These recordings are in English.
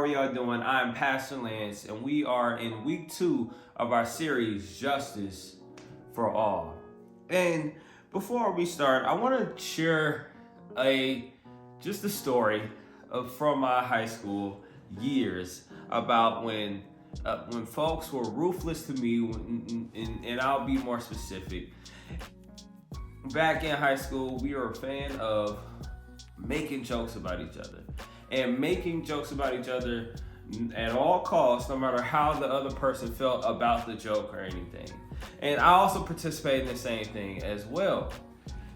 are y'all doing? I'm Pastor Lance, and we are in week 2 of our series, Justice for All. And before we start, I want to share just a story from my high school years about when folks were ruthless to me, and I'll be more specific. Back in high school, we were a fan of making jokes about each other. And making jokes about each other at all costs, no matter how the other person felt about the joke or anything. And I also participated in the same thing as well.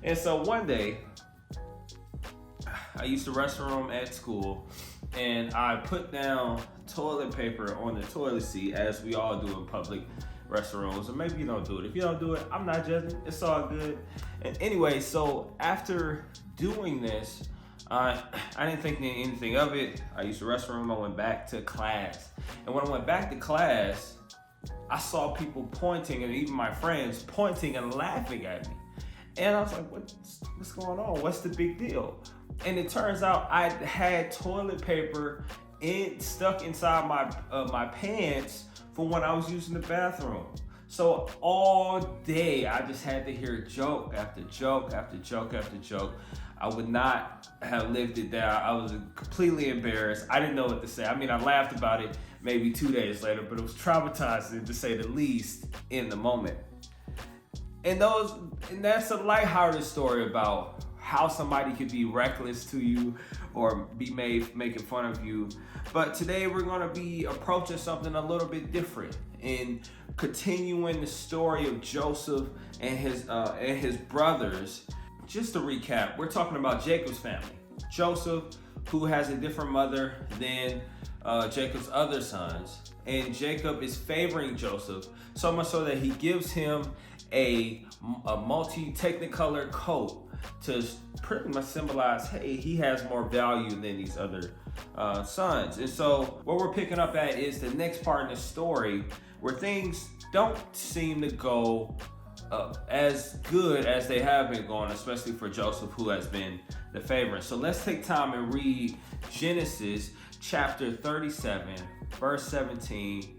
And so one day, I used the restroom at school, and I put down toilet paper on the toilet seat, as we all do in public restrooms. Or maybe you don't do it. If you don't do it, I'm not judging. It's all good. And anyway, so after doing this, I didn't think anything of it. I used the restroom. I went back to class. And when I went back to class, I saw people pointing, and even my friends pointing and laughing at me. And I was like, what's going on? What's the big deal? And it turns out I had toilet paper stuck inside my pants from when I was using the bathroom. So all day I just had to hear joke after joke after joke after joke. I would not have lived it down. I was completely embarrassed. I didn't know what to say. I mean, I laughed about it maybe 2 days later, but it was traumatizing, to say the least, in the moment. And that's a lighthearted story about how somebody could be reckless to you or be making fun of you. But today we're going to be approaching something a little bit different and continuing the story of Joseph and his brothers. Just to recap, we're talking about Jacob's family. Joseph, who has a different mother than Jacob's other sons. And Jacob is favoring Joseph, so much so that he gives him a multi-technicolor coat to pretty much symbolize, hey, he has more value than these other sons. And so what we're picking up at is the next part in the story, where things don't seem to go as good as they have been going, especially for Joseph, who has been the favorite. So let's take time and read Genesis chapter 37, verse 17.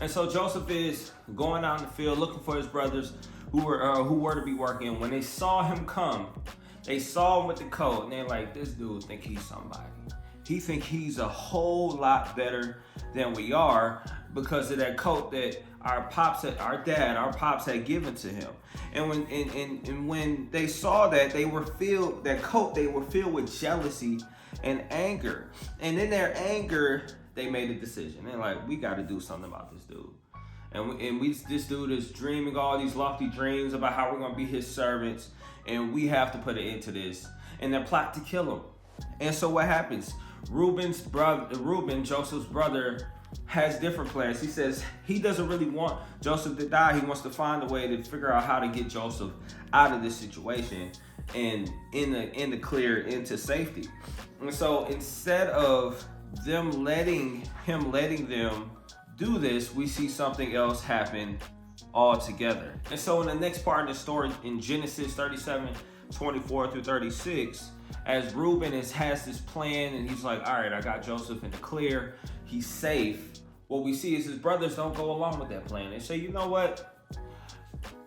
And so Joseph is going out in the field looking for his brothers who were to be working. When they saw him come, they saw him with the coat, and they're like, this dude think he's somebody. He think he's a whole lot better than we are because of that coat that our pops had given to him. And when they saw that, they were filled with jealousy and anger. And in their anger, they made a decision. They're like, we got to do something about this dude. This dude is dreaming all these lofty dreams about how we're going to be his servants, and we have to put an end to this. And they're plotting to kill him. And so what happens? Reuben, Joseph's brother, has different plans. He says he doesn't really want Joseph to die. He wants to find a way to figure out how to get Joseph out of this situation and in the clear into safety. And so instead of them letting them do this, we see something else happen altogether. And so in the next part of the story, in Genesis 37:24 through 36, as Reuben has this plan and he's like, all right, I got Joseph in the clear, he's safe. What we see is his brothers don't go along with that plan. They say, you know what?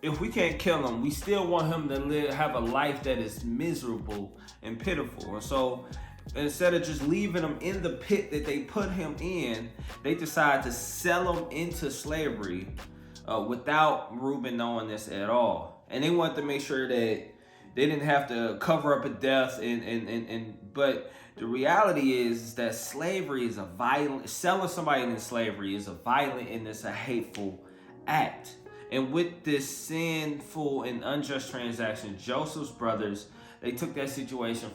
If we can't kill him, we still want him to have a life that is miserable and pitiful. And so instead of just leaving him in the pit that they put him in, they decide to sell him into slavery without Reuben knowing this at all. And they wanted to make sure that they didn't have to cover up a death, but the reality is that slavery is selling somebody into slavery is a violent and it's a hateful act. And with this sinful and unjust transaction, Joseph's brothers, they took that situation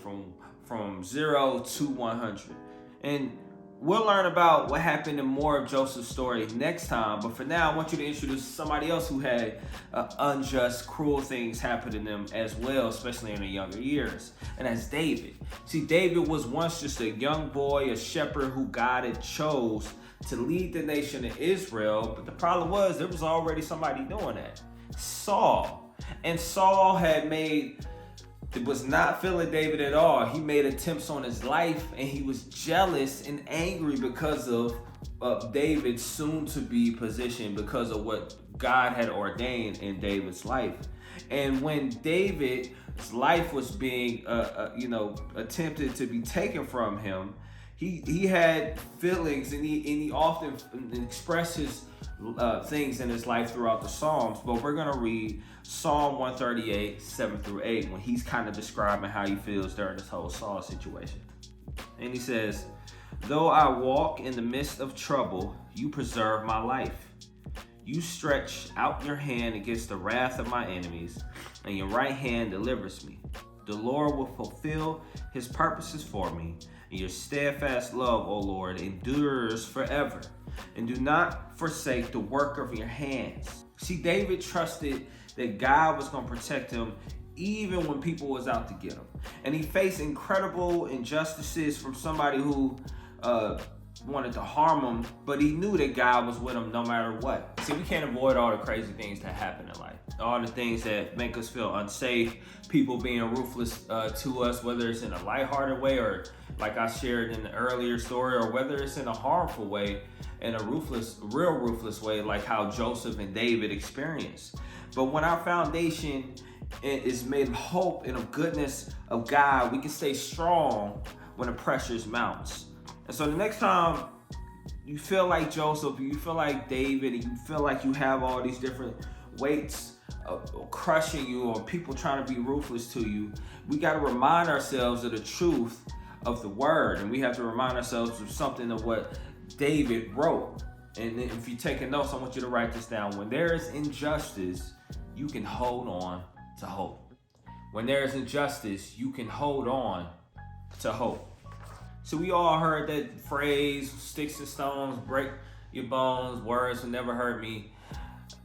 from 0 to 100. And we'll learn about what happened in more of Joseph's story next time. But for now, I want you to introduce somebody else who had unjust, cruel things happen to them as well, especially in their younger years. And that's David. See, David was once just a young boy, a shepherd who God had chose to lead the nation of Israel. But the problem was there was already somebody doing that. Saul. And Saul was not feeling David at all. He made attempts on his life, and he was jealous and angry because of David's soon-to-be position, because of what God had ordained in David's life. And when David's life was being, attempted to be taken from him, he had feelings, and he often expressed his things in his life throughout the Psalms. But we're going to read Psalm 138, 7 through 8, when he's kind of describing how he feels during this whole Saul situation. And he says, though I walk in the midst of trouble, you preserve my life. You stretch out your hand against the wrath of my enemies, and your right hand delivers me. The Lord will fulfill his purposes for me, and your steadfast love, O Lord, endures forever. And do not forsake the work of your hands. See, David trusted that God was going to protect him even when people was out to get him. And he faced incredible injustices from somebody who wanted to harm him, but he knew that God was with him no matter what. See, we can't avoid all the crazy things that happen in life. All the things that make us feel unsafe, people being ruthless to us, whether it's in a lighthearted way or like I shared in the earlier story, or whether it's in a harmful way, in a real ruthless way, like how Joseph and David experienced. But when our foundation is made of hope and of goodness of God, we can stay strong when the pressures mounts. And so the next time you feel like Joseph, you feel like David, and you feel like you have all these different weights crushing you, or people trying to be ruthless to you, we got to remind ourselves of the truth of the word. And we have to remind ourselves of something of what David wrote. And if you're taking notes, I want you to write this down. When there is injustice, you can hold on to hope. When there is injustice, you can hold on to hope. So we all heard that phrase, sticks and stones break your bones, words will never hurt me.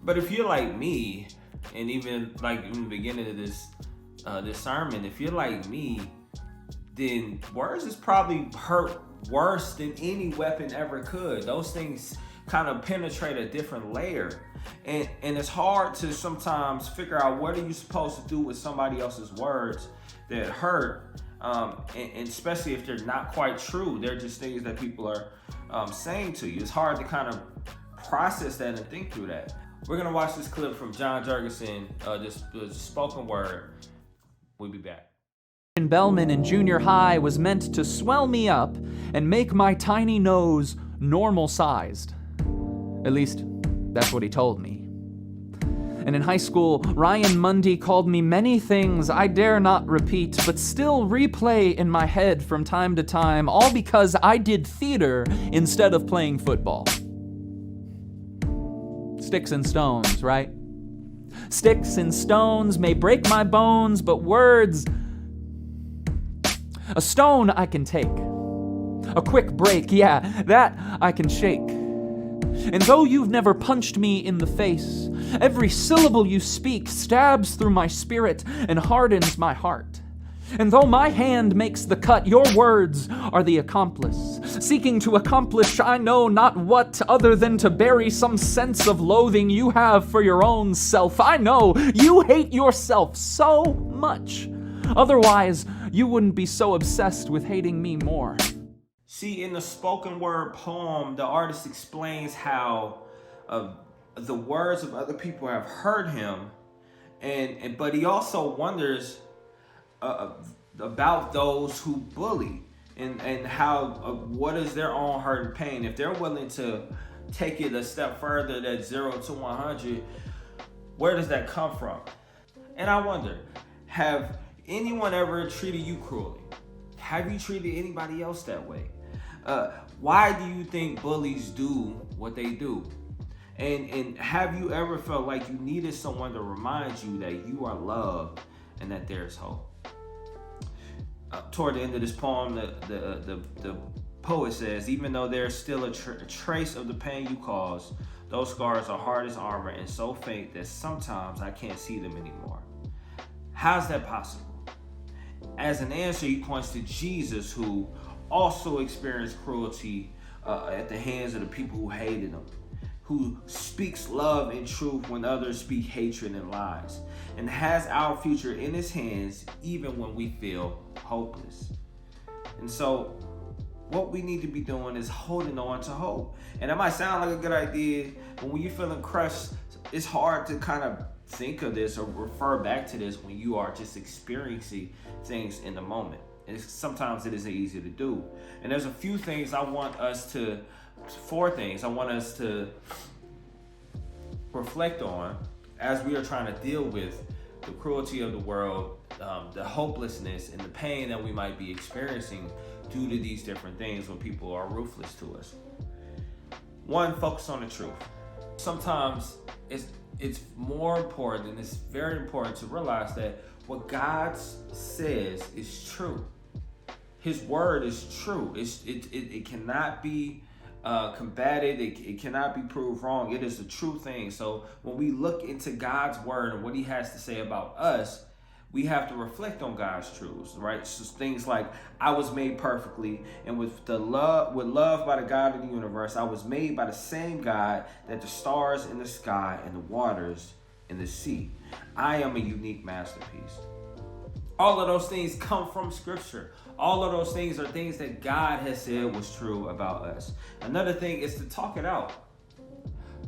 But if you're like me, and even like in the beginning of this sermon, if you're like me, then words is probably hurt worse than any weapon ever could. Those things kind of penetrate a different layer. And it's hard to sometimes figure out what are you supposed to do with somebody else's words that hurt. And especially if they're not quite true, they're just things that people are saying to you. It's hard to kind of process that and think through that. We're gonna watch this clip from John Jurgensen, this spoken word. We'll be back. Bellman in junior high was meant to swell me up and make my tiny nose normal-sized. At least, that's what he told me. And in high school, Ryan Mundy called me many things I dare not repeat, but still replay in my head from time to time, all because I did theater instead of playing football. Sticks and stones, right? Sticks and stones may break my bones, but words... A stone I can take. A quick break, yeah, that I can shake. And though you've never punched me in the face, every syllable you speak stabs through my spirit and hardens my heart. And though my hand makes the cut, your words are the accomplice, seeking to accomplish I know not what other than to bury some sense of loathing you have for your own self. I know you hate yourself so much. Otherwise, you wouldn't be so obsessed with hating me more. See, in the spoken word poem, the artist explains how the words of other people have hurt him, but he also wonders about those who bully and how what is their own hurt and pain. If they're willing to take it a step further, that 0 to 100, where does that come from? And I wonder, have anyone ever treated you cruelly? Have you treated anybody else that way? Why do you think bullies do what they do? And have you ever felt like you needed someone to remind you that you are loved and that there's hope? Toward the end of this poem, the poet says, even though there's still a trace of the pain you caused, those scars are hard as armor and so faint that sometimes I can't see them anymore. How's that possible? As an answer, he points to Jesus, who also experienced cruelty at the hands of the people who hated him, who speaks love and truth when others speak hatred and lies, and has our future in his hands even when we feel hopeless. And so what we need to be doing is holding on to hope. And that might sound like a good idea, but when you're feeling crushed, it's hard to kind of think of this or refer back to this when you are just experiencing things in the moment. And sometimes it isn't easy to do. And there's a few things I want us to, four things I want us to reflect on as we are trying to deal with the cruelty of the world, the hopelessness and the pain that we might be experiencing due to these different things when people are ruthless to us. One, focus on the truth. Sometimes it's more important, and it's very important to realize that what God says is true. His word is true. It cannot be combated. It cannot be proved wrong. It is a true thing. So when we look into God's word and what he has to say about us, we have to reflect on God's truths, right? So things like, I was made perfectly, and with love by the God of the universe, I was made by the same God that the stars in the sky and the waters in the sea. I am a unique masterpiece. All of those things come from Scripture. All of those things are things that God has said was true about us. Another thing is to talk it out.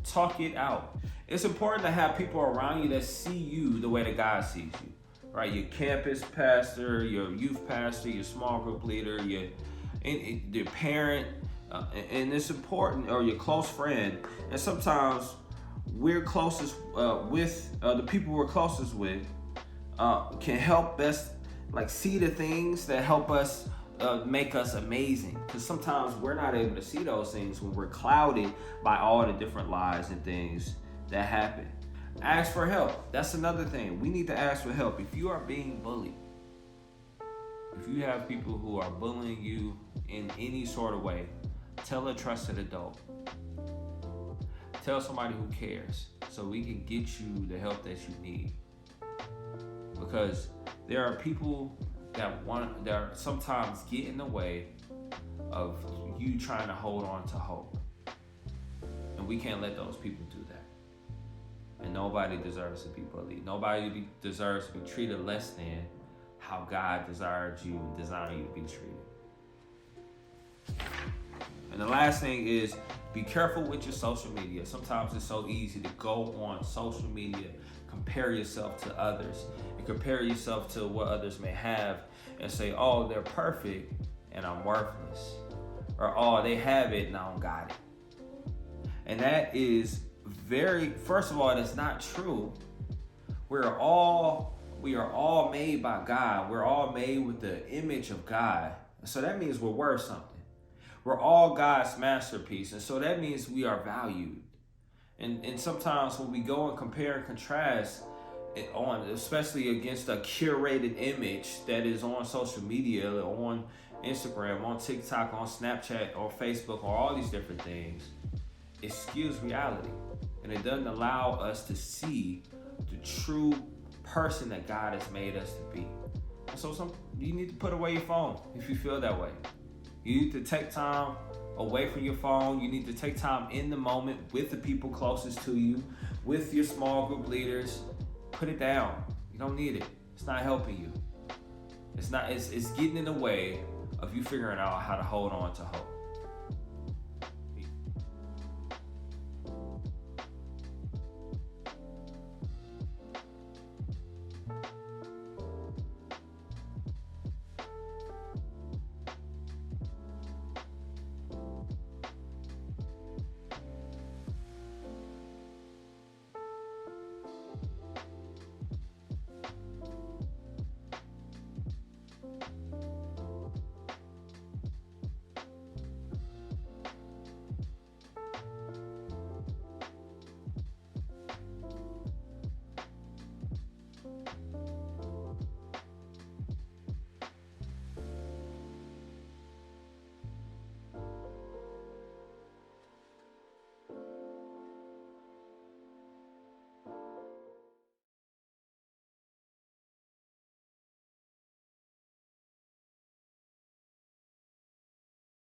Talk it out. It's important to have people around you that see you the way that God sees you. Right, your campus pastor, your youth pastor, your small group leader, your parent, and it's important, or your close friend. And sometimes we're closest with the people we're closest with can help best see the things that help us make us amazing. Because sometimes we're not able to see those things when we're clouded by all the different lies and things that happen. Ask for help. That's another thing. We need to ask for help. If you are being bullied, if you have people who are bullying you in any sort of way, tell a trusted adult. Tell somebody who cares so we can get you the help that you need. Because there are people that sometimes get in the way of you trying to hold on to hope. And we can't let those people do that. And nobody deserves to be bullied. Nobody deserves to be treated less than how God desired you and designed you to be treated. And the last thing is be careful with your social media. Sometimes it's so easy to go on social media, compare yourself to others, and compare yourself to what others may have and say, oh, they're perfect and I'm worthless. Or, oh, they have it and I don't got it. And that is first of all, that's not true. We are all made by God. We're all made with the image of God. So that means we're worth something. We're all God's masterpiece. And so that means we are valued. And sometimes when we go and compare and contrast especially against a curated image that is on social media, on Instagram, on TikTok, on Snapchat, or Facebook, or all these different things, it skews reality. And it doesn't allow us to see the true person that God has made us to be. And so you need to put away your phone if you feel that way. You need to take time away from your phone. You need to take time in the moment with the people closest to you, with your small group leaders. Put it down. You don't need it. It's not helping you. It's getting in the way of you figuring out how to hold on to hope.